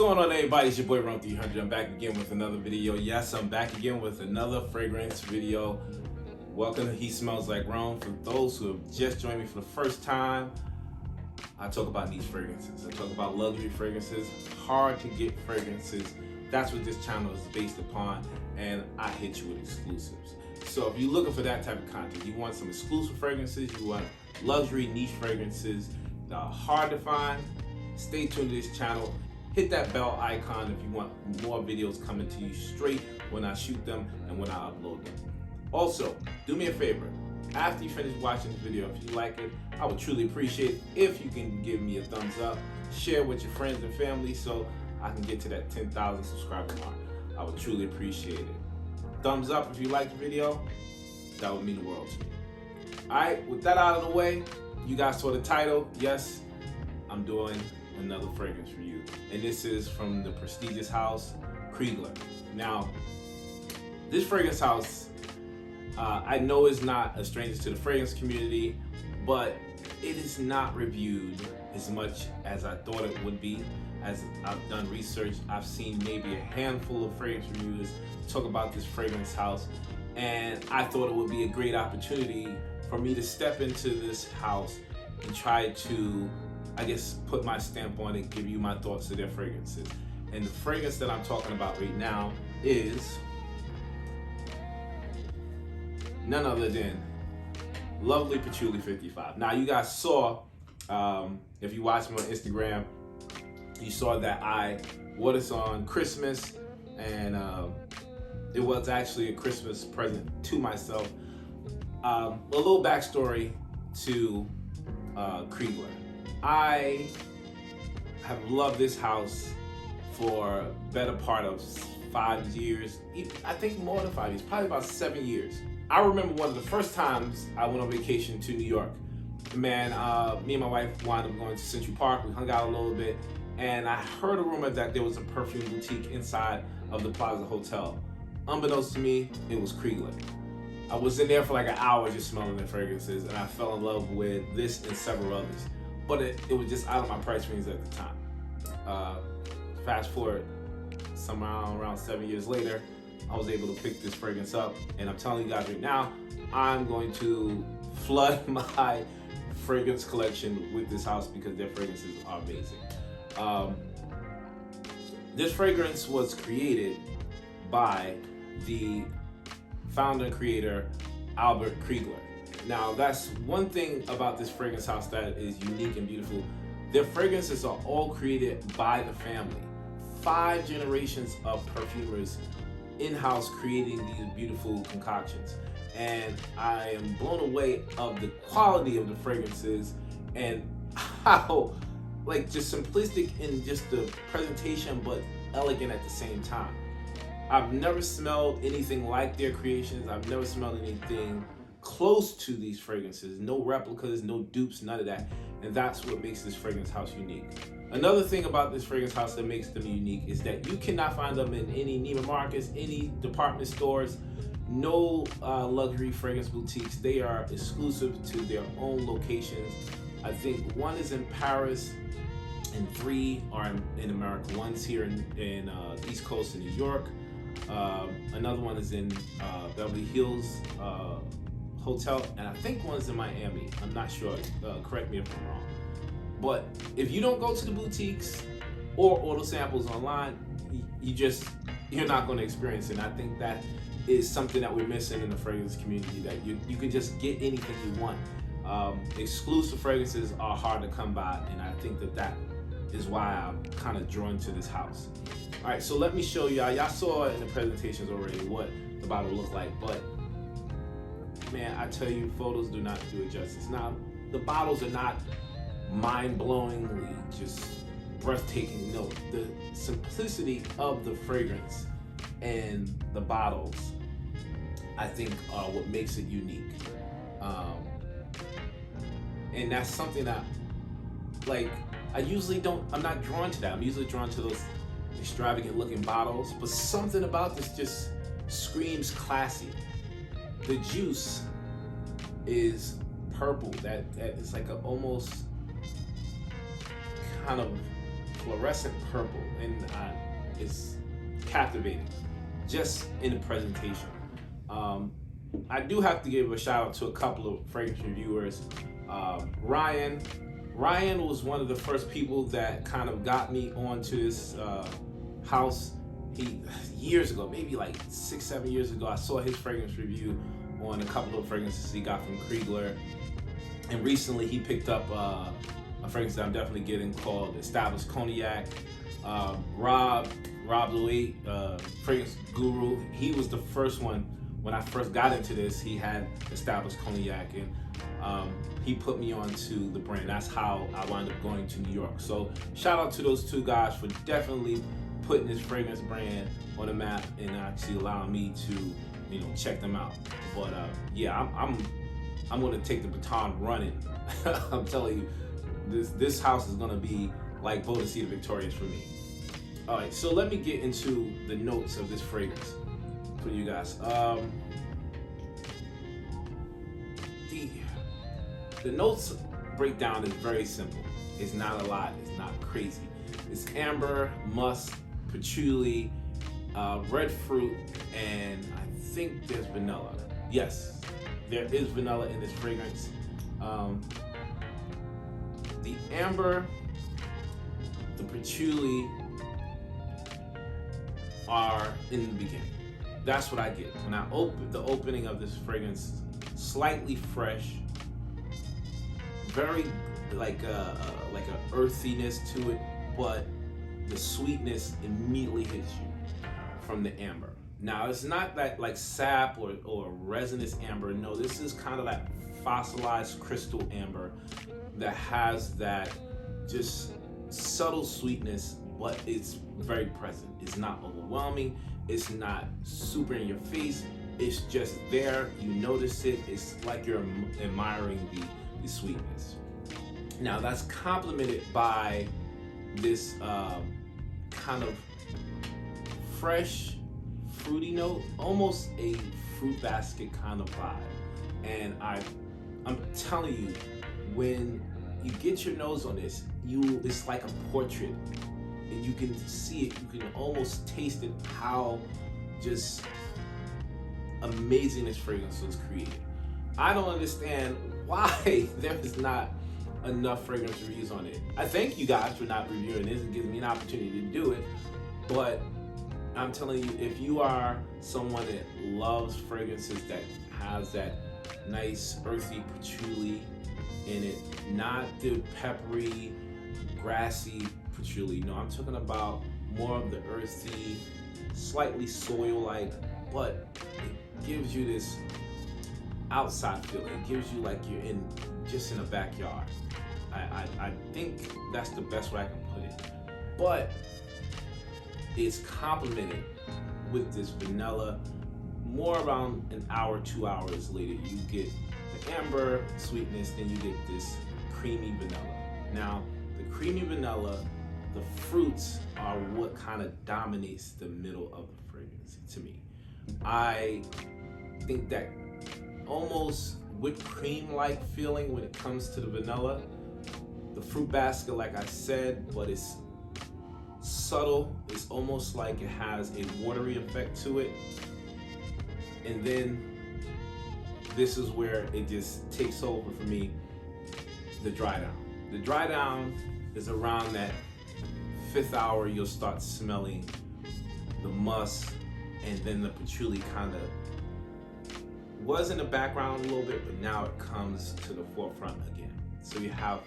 going on, everybody? It's your boy Ron 300. I'm back again with another video. Yes, I'm back again with another fragrance video. Welcome to He Smells Like Rome. For those who have just joined me for the first time, I talk about niche fragrances. I talk about luxury fragrances, hard to get fragrances. That's what this channel is based upon, and I hit you with exclusives. So if you're looking for that type of content, you want some exclusive fragrances, you want luxury niche fragrances, hard to find, stay tuned to this channel. Hit that bell icon if you want more videos coming to you straight when I shoot them and when I upload them. Also, do me a favor. After you finish watching this video, if you like it, I would truly appreciate it if you can give me a thumbs up, share with your friends and family so I can get to that 10,000 subscriber mark. I would truly appreciate it. Thumbs up if you like the video. That would mean the world to me. Alright, with that out of the way, you guys saw the title. Yes, I'm doing another fragrance for you. And this is from the prestigious house, KRIGLER. Now, this fragrance house, I know is not a stranger to the fragrance community, but it is not reviewed as much as I thought it would be. As I've done research, I've seen maybe a handful of fragrance reviewers talk about this fragrance house, and I thought it would be a great opportunity for me to step into this house and try to, I guess, put my stamp on it, give you my thoughts of their fragrances. And the fragrance that I'm talking about right now is none other than lovely Patchouli 55. Now, you guys saw, if you watch me on Instagram, you saw that I wore this on Christmas, and it was actually a Christmas present to myself. A little backstory to KRIGLER. I have loved this house for a better part of 5 years. I think more than 5 years, probably about 7 years. I remember one of the first times I went on vacation to New York. Man, me and my wife wound up going to Central Park. We hung out a little bit, and I heard a rumor that there was a perfume boutique inside of the Plaza Hotel. Unbeknownst to me, it was KRIGLER. I was in there for like an hour just smelling the fragrances, and I fell in love with this and several others. But it was just out of my price range at the time. Fast forward, somehow around 7 years later, I was able to pick this fragrance up, and I'm telling you guys right now, I'm going to flood my fragrance collection with this house because their fragrances are amazing. This fragrance was created by the founder and creator, Albert KRIGLER. Now, that's one thing about this fragrance house that is unique and beautiful. Their fragrances are all created by the family. 5 generations of perfumers in-house creating these beautiful concoctions. And I am blown away of the quality of the fragrances and how, like, just simplistic in just the presentation, but elegant at the same time. I've never smelled anything like their creations. I've never smelled anything close to these fragrances. No replicas, no dupes, none of that. And that's what makes this fragrance house unique. Another thing about this fragrance house that makes them unique is that you cannot find them in any Neiman Marcus, any department stores, no luxury fragrance boutiques. They are exclusive to their own locations. I think one is in Paris and 3 are in America. One's here in East Coast in New York. Another one is in Beverly Hills Hotel, and I think one's in Miami. I'm not sure. Correct me if I'm wrong. But if you don't go to the boutiques or order samples online, you're not going to experience it. And I think that is something that we're missing in the fragrance community, that you can just get anything you want. Exclusive fragrances are hard to come by, and I think that is why I'm kind of drawn to this house. All right, so let me show y'all. Y'all saw in the presentations already what the bottle looked like, but man, I tell you, photos do not do it justice. Now, the bottles are not mind-blowingly just breathtaking. No, the simplicity of the fragrance and the bottles, I think, are what makes it unique. And that's something that, like, I'm not drawn to that. I'm usually drawn to those extravagant looking bottles, but something about this just screams classy. The juice is purple. That is like a almost kind of fluorescent purple, and it's captivating just in the presentation. I do have to give a shout out to a couple of fragrance reviewers. Ryan was one of the first people that kind of got me onto this house. He, years ago, maybe like 6-7 years ago, I saw his fragrance review on a couple of fragrances he got from KRIGLER. And recently he picked up a fragrance that I'm definitely getting called Established Cognac. Rob Louis, fragrance guru, he was the first one. When I first got into this, he had Established Cognac, and he put me onto the brand. That's how I wound up going to New York. So shout out to those two guys for definitely putting this fragrance brand on the map and actually allowing me to, you know, check them out. But yeah, I'm gonna take the baton running. I'm telling you, this house is gonna be like Bodicea Victorious for me. All right, so let me get into the notes of this fragrance for you guys. The notes breakdown is very simple. It's not a lot, it's not crazy. It's amber, musk, patchouli, red fruit, and I think there's vanilla. Yes, there is vanilla in this fragrance. The amber, the patchouli are in the beginning. That's what I get when I open the opening of this fragrance. Slightly fresh, very like a earthiness to it, but the sweetness immediately hits you from the amber. Now it's not that like sap or resinous amber. No, this is kind of that fossilized crystal amber that has that just subtle sweetness, but it's very present. It's not overwhelming. It's not super in your face. It's just there. You notice it. It's like you're admiring the sweetness. Now that's complemented by this kind of fresh, fruity note, almost a fruit basket kind of vibe. And I'm telling you, when you get your nose on this, it's like a portrait. And you can see it, you can almost taste it, how just amazing this fragrance was created. I don't understand why there is not enough fragrance reviews on it. I thank you guys for not reviewing this. It gives me an opportunity to do it. But I'm telling you, if you are someone that loves fragrances that has that nice earthy patchouli in it, not the peppery, grassy patchouli. No, I'm talking about more of the earthy, slightly soil-like, but it gives you this outside feeling. It gives you like you're just in a backyard. I think that's the best way I can put it. But it's complemented with this vanilla. More around an hour, 2 hours later, you get the amber sweetness, then you get this creamy vanilla. Now, the creamy vanilla, the fruits are what kind of dominates the middle of the fragrance to me. I think that almost whipped cream-like feeling when it comes to the vanilla. The fruit basket, like I said, but it's subtle. It's almost like it has a watery effect to it. And then this is where it just takes over for me, the dry down. The dry down is around that 5th hour. You'll start smelling the musk, and then the patchouli kind of was in the background a little bit, but now it comes to the forefront again. So you have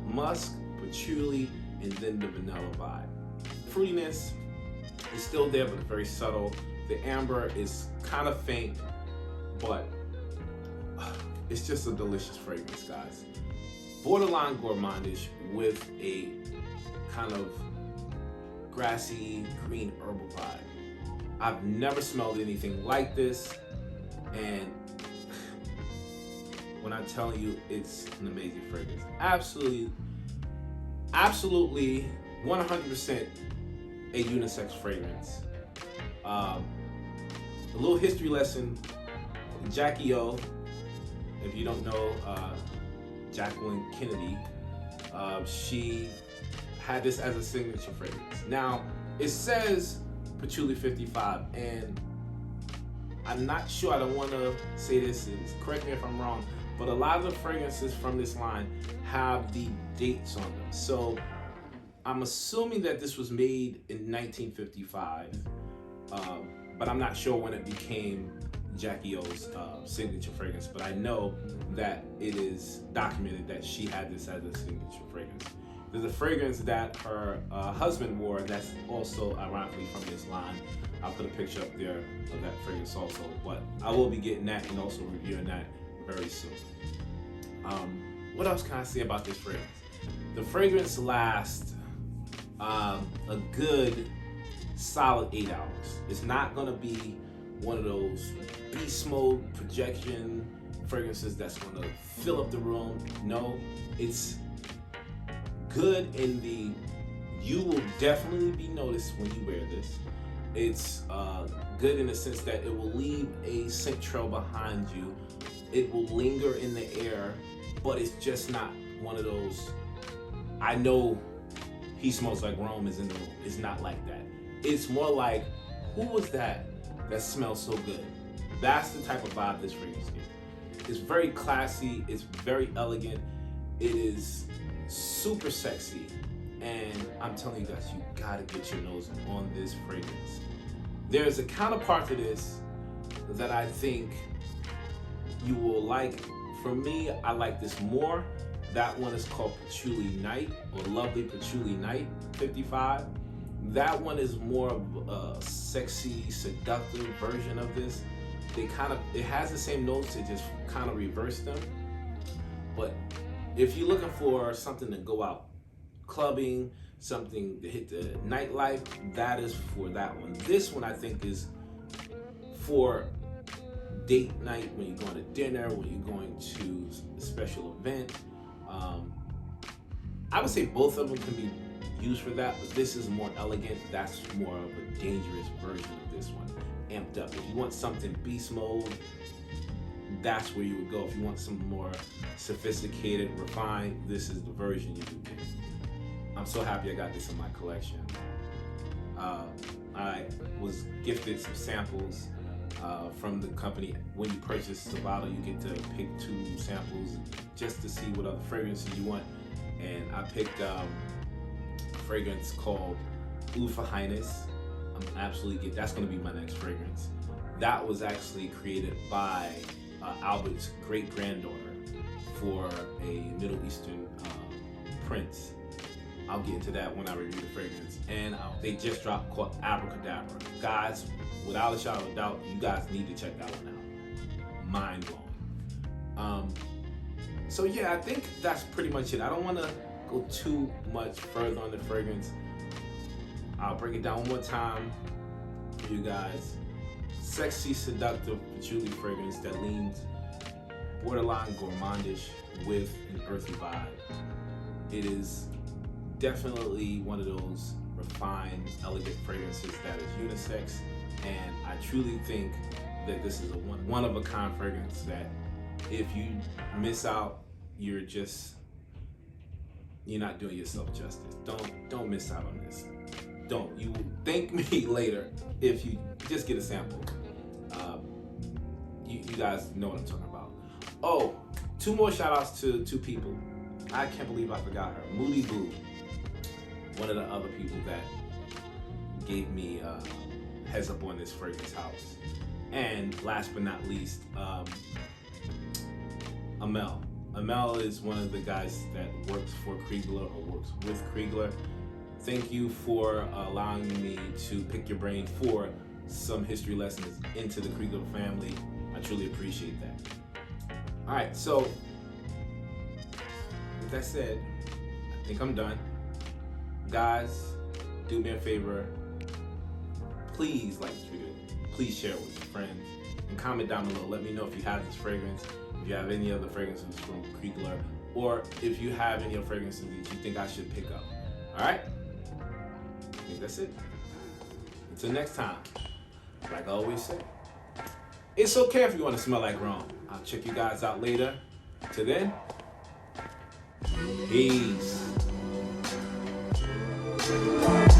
musk, patchouli, and then the vanilla vibe. Fruitiness is still there, but it's very subtle. The amber is kind of faint, but it's just a delicious fragrance, guys. Borderline gourmandish with a kind of grassy, green herbal vibe. I've never smelled anything like this, and when I tell you, it's an amazing fragrance. Absolutely 100% a unisex fragrance. A little history lesson. Jackie O, if you don't know, Jacqueline Kennedy, she had this as a signature fragrance. Now, it says Patchouli 55, and I'm not sure, I don't want to say this, correct me if I'm wrong, but a lot of the fragrances from this line have the dates on them. So I'm assuming that this was made in 1955, but I'm not sure when it became Jackie O's signature fragrance, but I know that it is documented that she had this as a signature fragrance. There's a fragrance that her husband wore that's also ironically from this line. I'll put a picture up there of that fragrance also, but I will be getting that and also reviewing that very soon. What else can I say about this fragrance? The fragrance lasts a good solid 8 hours. It's not gonna be one of those beast mode projection fragrances that's gonna fill up the room. No, it's good in the, you will definitely be noticed when you wear this. It's good in the sense that it will leave a scent trail behind you. It will linger in the air, but it's just not one of those, I know he smells like Rome is in the room. It's not like that. It's more like, who was that smells so good? That's the type of vibe this fragrance gives. It's very classy, it's very elegant, it is super sexy, and I'm telling you guys, you gotta get your nose on this fragrance. There's a counterpart to this that I think you will like. For me, I like this more. That one is called Patchouli Night, or Lovely Patchouli Night 55. That one is more of a sexy, seductive version of this. It has the same notes, it just kind of reversed them. But if you're looking for something to go out clubbing, something to hit the nightlife, that is for that one. This one I think is for date night, when you're going to dinner, when you're going to a special event. I would say both of them can be used for that, but this is more elegant. That's more of a dangerous version of this one, amped up. If you want something beast mode, that's where you would go. If you want some more sophisticated, refined, this is the version you would get. I'm so happy I got this in my collection. I was gifted some samples from the company. When you purchase the bottle, you get to pick 2 samples just to see what other fragrances you want. And I picked a fragrance called Oud for Highness. I'm absolutely that's gonna be my next fragrance. That was actually created by Albert's great-granddaughter for a Middle Eastern prince. I'll get into that when I review the fragrance. And they just dropped called Abracadabra. Guys, without a shadow of doubt, you guys need to check that one out. Mind blowing. So yeah, I think that's pretty much it. I don't want to go too much further on the fragrance. I'll break it down one more time for you guys. Sexy, seductive patchouli fragrance that leans borderline gourmandish with an earthy vibe. It is definitely one of those refined, elegant fragrances that is unisex, and I truly think that this is a one-of-a-kind fragrance that if you miss out, you're not doing yourself justice. Don't miss out on this. Don't. You will thank me later if you just get a sample. You guys know what I'm talking about. Oh, 2 more shout outs to 2 people. I can't believe I forgot her. Moody Boo, one of the other people that gave me heads up on this fragrance house. And last but not least, Amel. Amel is one of the guys that works for KRIGLER or works with KRIGLER. Thank you for allowing me to pick your brain for some history lessons into the KRIGLER family. I truly appreciate that. All right, so with that said, I think I'm done. Guys, do me a favor. Please like this video. Please share it with your friends. And comment down below. Let me know if you have this fragrance, if you have any other fragrances from KRIGLER, or if you have any other fragrances that you think I should pick up. All right? I think that's it. Until next time, like I always say, it's okay if you want to smell like Rome. I'll check you guys out later. Till then, peace. Peace.